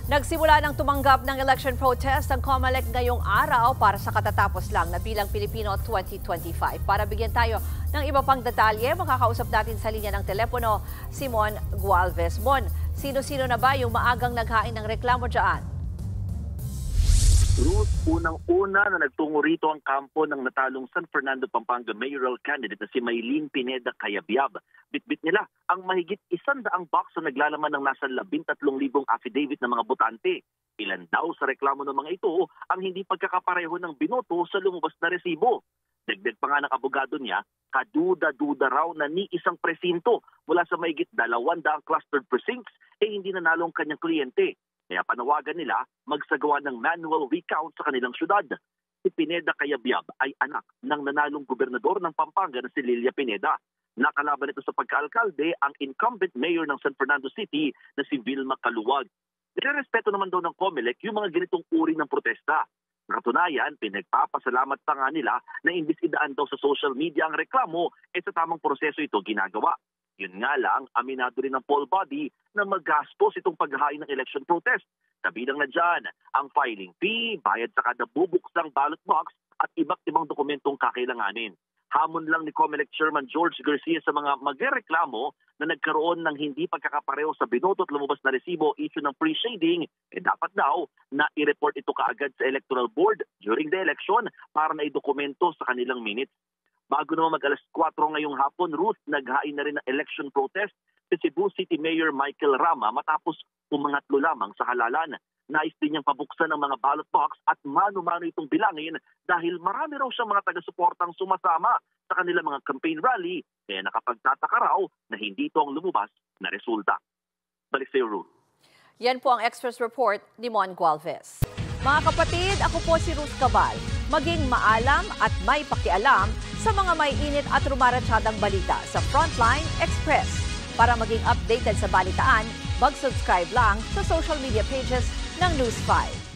Nagsimula ng tumanggap ng election protest ang COMELEC ngayong araw para sa katatapos lang na Bilang Pilipino 2025. Para bigyan tayo ng iba pang detalye, makakausap natin sa linya ng telepono si Mon Gualvez. Mon, sino-sino na ba yung maagang naghain ng reklamo dyan? Ruth, unang-una na nagtungo rito ang kampo ng natalong San Fernando, Pampanga mayoral candidate na si Maylene Pineda Cayabyab. Bitbit nila ang mahigit 100 box na naglalaman ng nasa 13,000 affidavit ng mga botante. Ilan daw sa reklamo ng mga ito ang hindi pagkakapareho ng binoto sa lumabas na resibo. Dagdag pa nga ng abogado niya, kaduda-duda raw na ni isang presinto mula sa mahigit 200 clustered precincts hindi nanalo ang kanyang kliyente. Kaya panawagan nila magsagawa ng manual recount sa kanilang syudad. Si Pineda Cayabyab ay anak ng nanalong gobernador ng Pampanga na si Lilia Pineda. Nakalaban ito sa pagkaalkalde ang incumbent mayor ng San Fernando City na si Vilma Caluwag. Nirerespeto naman daw ng COMELEC yung mga ganitong uri ng protesta. Katunayan, pinagpapasalamat pa nga nila na imbis idaan daw sa social media ang reklamo, sa tamang proseso ito ginagawa. Yun nga lang, aminado rin ng poll body na magastos itong paghahain ng election protest. Kabilang na dyan ang filing fee, bayad sa kada bubuksang ballot box at iba't ibang dokumentong kakailanganin. Hamon lang ni COMELEC Chairman George Garcia sa mga magrereklamo na nagkaroon ng hindi pagkakapareho sa binoto at lumabas na resibo issue ng pre-shading, dapat daw na i-report ito kaagad sa Electoral Board during the election para na idokumento sa kanilang minutes. Bago naman mag-alas 4 ngayong hapon, Ruth, naghain na rin ng election protest si Cebu City Mayor Michael Rama matapos umangatlo lamang sa halalan. Nais din niyang pabuksan ng mga ballot box at mano-mano itong bilangin dahil marami raw siyang mga taga-suportang sumasama sa kanilang mga campaign rally kaya nakapagtataka raw na hindi ito ang lumabas na resulta. Balik sa iyo, Ruth. Yan po ang Express Report ni Mon Gualvez. Mga kapatid, ako po si Ruth Cabal. Maging maalam at may pakialam sa mga may init at rumaratsadang balita sa Frontline Express. Para maging updated sa balitaan, mag-subscribe lang sa social media pages ng News 5.